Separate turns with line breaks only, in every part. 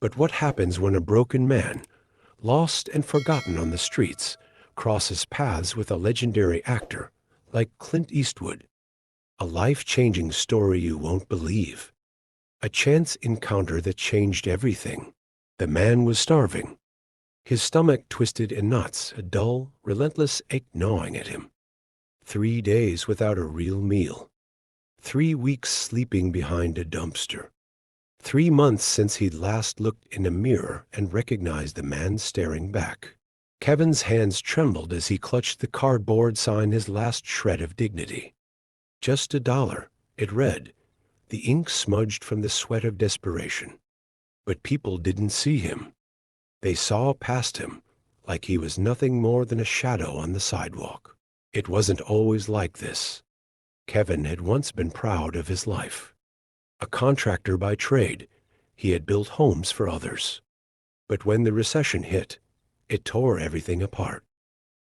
But what happens when a broken man, lost and forgotten on the streets, crosses paths with a legendary actor like Clint Eastwood? A life-changing story you won't believe. A chance encounter that changed everything. The man was starving. His stomach twisted in knots, a dull, relentless ache gnawing at him. 3 days without a real meal. 3 weeks sleeping behind a dumpster. 3 months since he'd last looked in a mirror and recognized the man staring back. Kevin's hands trembled as he clutched the cardboard sign, his last shred of dignity. Just $1, it read, the ink smudged from the sweat of desperation. But people didn't see him. They saw past him, like he was nothing more than a shadow on the sidewalk. It wasn't always like this. Kevin had once been proud of his life. A contractor by trade, he had built homes for others. But when the recession hit, it tore everything apart.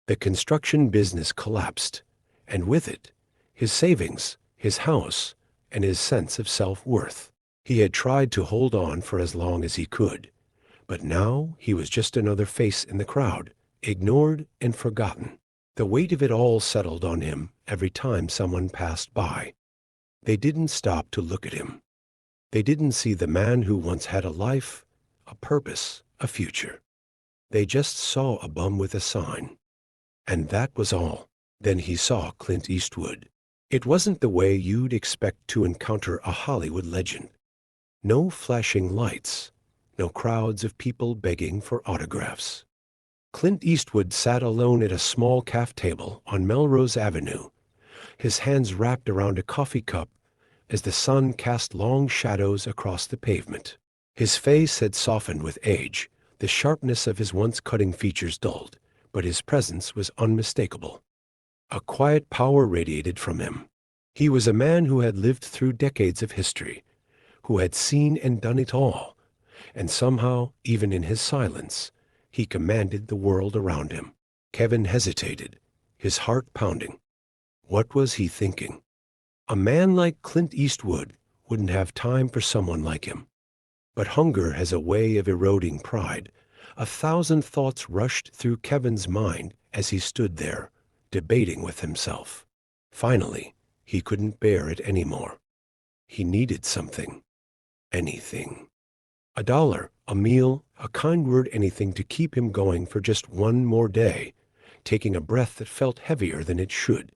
The construction business collapsed, and with it, his savings, his house, and his sense of self-worth. He had tried to hold on for as long as he could, but now he was just another face in the crowd, ignored and forgotten. The weight of it all settled on him every time someone passed by. They didn't stop to look at him. They didn't see the man who once had a life, a purpose, a future. They just saw a bum with a sign. And that was all. Then he saw Clint Eastwood. It wasn't the way you'd expect to encounter a Hollywood legend. No flashing lights, no crowds of people begging for autographs. Clint Eastwood sat alone at a small cafe table on Melrose Avenue, his hands wrapped around a coffee cup as the sun cast long shadows across the pavement. His face had softened with age, the sharpness of his once cutting features dulled, but his presence was unmistakable. A quiet power radiated from him. He was a man who had lived through decades of history, who had seen and done it all, and somehow, even in his silence, he commanded the world around him. Kevin hesitated, his heart pounding. What was he thinking? A man like Clint Eastwood wouldn't have time for someone like him. But hunger has a way of eroding pride. 1,000 thoughts rushed through Kevin's mind as he stood there, debating with himself. Finally, he couldn't bear it anymore. He needed something. Anything. $1, a meal, a kind word, anything to keep him going for just one more day, taking a breath that felt heavier than it should.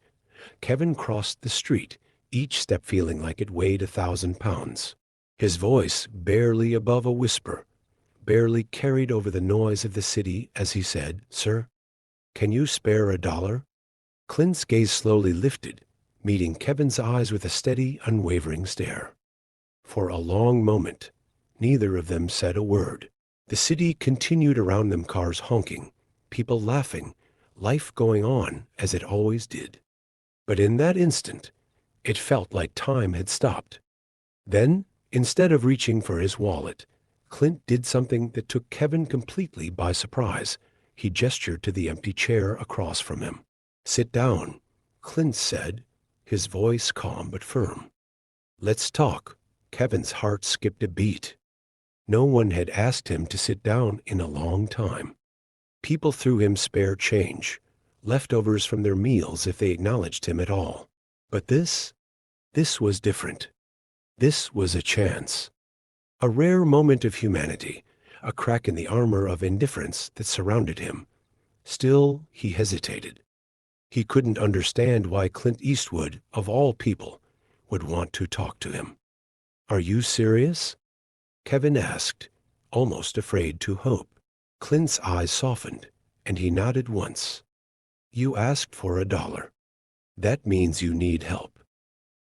Kevin crossed the street, each step feeling like it weighed 1,000 pounds. His voice barely above a whisper, barely carried over the noise of the city as he said, "Sir, can you spare $1?" Clint's gaze slowly lifted, meeting Kevin's eyes with a steady, unwavering stare. For a long moment, neither of them said a word. The city continued around them, cars honking, people laughing, life going on as it always did. But in that instant, it felt like time had stopped. Then, instead of reaching for his wallet, Clint did something that took Kevin completely by surprise. He gestured to the empty chair across from him. "Sit down," Clint said, his voice calm but firm. "Let's talk." Kevin's heart skipped a beat. No one had asked him to sit down in a long time. People threw him spare change, leftovers from their meals if they acknowledged him at all. But this was different. This was a chance. A rare moment of humanity, a crack in the armor of indifference that surrounded him. Still, he hesitated. He couldn't understand why Clint Eastwood, of all people, would want to talk to him. "Are you serious?" Kevin asked, almost afraid to hope. Clint's eyes softened, and he nodded once. "You asked for $1. That means you need help.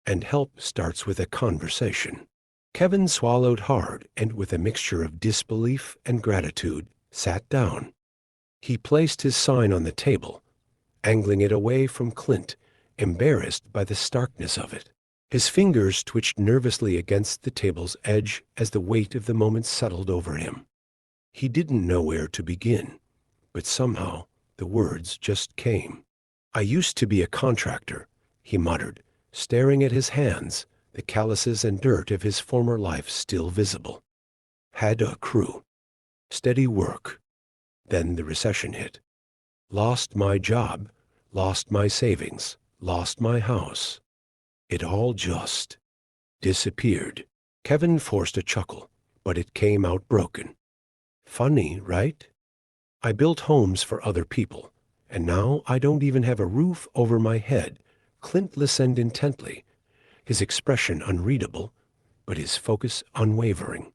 And help starts with a conversation." Kevin swallowed hard and, with a mixture of disbelief and gratitude, sat down. He placed his sign on the table, angling it away from Clint, embarrassed by the starkness of it. His fingers twitched nervously against the table's edge as the weight of the moment settled over him. He didn't know where to begin, but somehow the words just came. "I used to be a contractor," he muttered, staring at his hands, the calluses and dirt of his former life still visible. "Had a crew. Steady work. Then the recession hit. Lost my job, lost my savings, lost my house. It all just disappeared. Kevin forced a chuckle, but it came out broken. Funny, right? I built homes for other people, and now I don't even have a roof over my head. Clint listened intently, his expression unreadable, but his focus unwavering.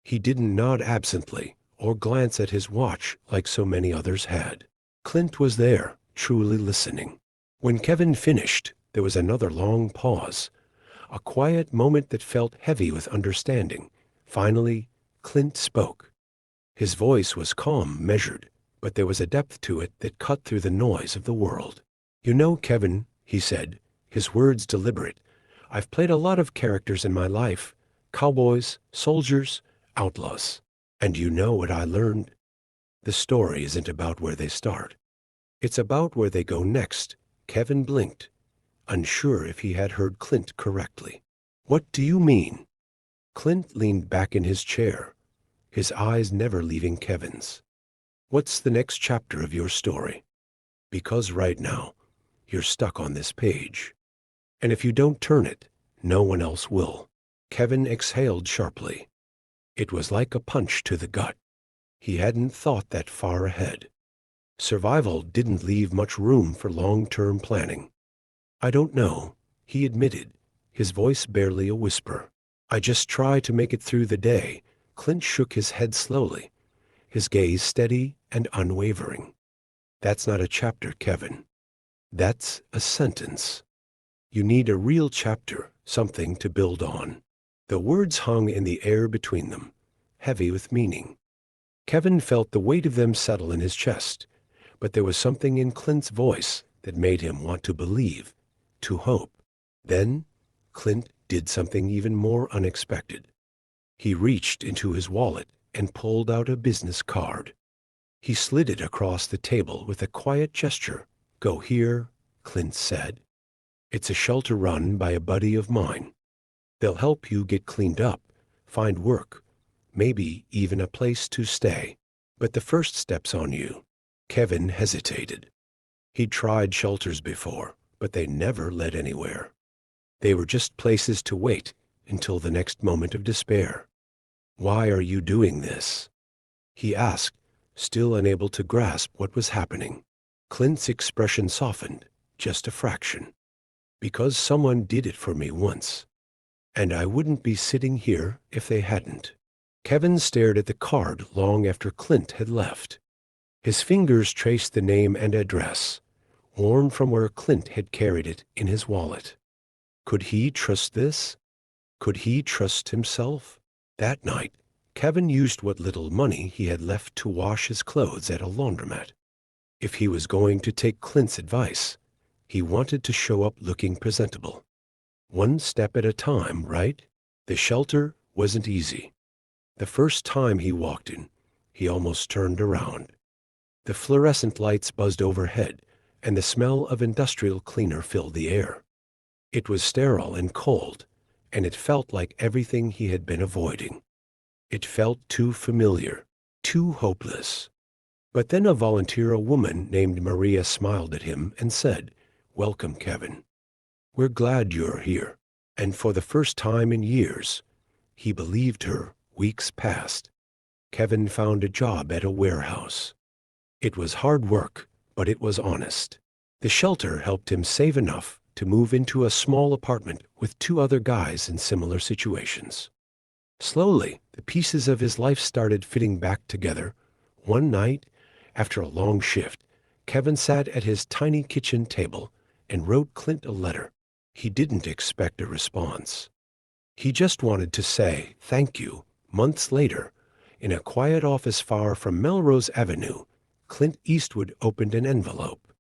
He didn't nod absently or glance at his watch like so many others had. Clint was there, truly listening. When Kevin finished, there was another long pause, a quiet moment that felt heavy with understanding. Finally, Clint spoke. His voice was calm, measured, but there was a depth to it that cut through the noise of the world. "You know, Kevin," he said, his words deliberate, "I've played a lot of characters in my life, cowboys, soldiers, outlaws. And you know what I learned? The story isn't about where they start. It's about where they go next." Kevin blinked, unsure if he had heard Clint correctly. "What do you mean?" Clint leaned back in his chair, his eyes never leaving Kevin's. "What's the next chapter of your story? Because right now, you're stuck on this page. And if you don't turn it, no one else will." Kevin exhaled sharply. It was like a punch to the gut. He hadn't thought that far ahead. Survival didn't leave much room for long-term planning. "I don't know," he admitted, his voice barely a whisper. "I just try to make it through the day." Clint shook his head slowly, his gaze steady and unwavering. "That's not a chapter, Kevin. That's a sentence. You need a real chapter, something to build on." The words hung in the air between them, heavy with meaning. Kevin felt the weight of them settle in his chest, but there was something in Clint's voice that made him want to believe, to hope. Then Clint did something even more unexpected. He reached into his wallet and pulled out a business card. He slid it across the table with a quiet gesture. "Go here," Clint said. "It's a shelter run by a buddy of mine. They'll help you get cleaned up, find work, maybe even a place to stay. But the first step's on you." Kevin hesitated. He'd tried shelters before, but they never led anywhere. They were just places to wait until the next moment of despair. "Why are you doing this?" he asked, still unable to grasp what was happening. Clint's expression softened, just a fraction. "Because someone did it for me once. And I wouldn't be sitting here if they hadn't." Kevin stared at the card long after Clint had left. His fingers traced the name and address, worn from where Clint had carried it in his wallet. Could he trust this? Could he trust himself? That night, Kevin used what little money he had left to wash his clothes at a laundromat. If he was going to take Clint's advice, he wanted to show up looking presentable. One step at a time, right? The shelter wasn't easy. The first time he walked in, he almost turned around. The fluorescent lights buzzed overhead, and the smell of industrial cleaner filled the air. It was sterile and cold, and it felt like everything he had been avoiding. It felt too familiar, too hopeless. But then a woman named Maria smiled at him and said, "Welcome, Kevin. We're glad you're here." And for the first time in years, he believed her. Weeks passed. Kevin found a job at a warehouse. It was hard work, but it was honest. The shelter helped him save enough to move into a small apartment with 2 other guys in similar situations. Slowly, the pieces of his life started fitting back together. One night, after a long shift, Kevin sat at his tiny kitchen table and wrote Clint a letter. He didn't expect a response. He just wanted to say thank you. Months later, in a quiet office far from Melrose Avenue, Clint Eastwood opened an envelope.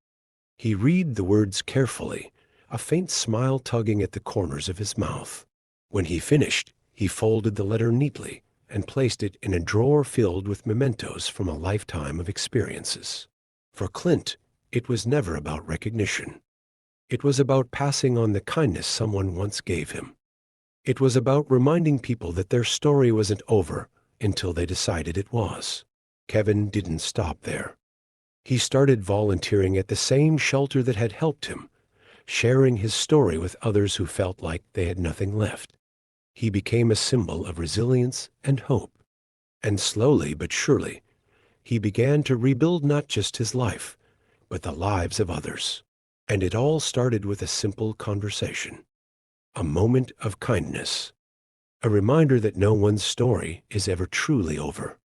He read the words carefully, a faint smile tugging at the corners of his mouth. When he finished, he folded the letter neatly and placed it in a drawer filled with mementos from a lifetime of experiences. For Clint, it was never about recognition. It was about passing on the kindness someone once gave him. It was about reminding people that their story wasn't over until they decided it was. Kevin didn't stop there. He started volunteering at the same shelter that had helped him, sharing his story with others who felt like they had nothing left. He became a symbol of resilience and hope. And slowly but surely, he began to rebuild not just his life, but the lives of others. And it all started with a simple conversation, a moment of kindness, a reminder that no one's story is ever truly over.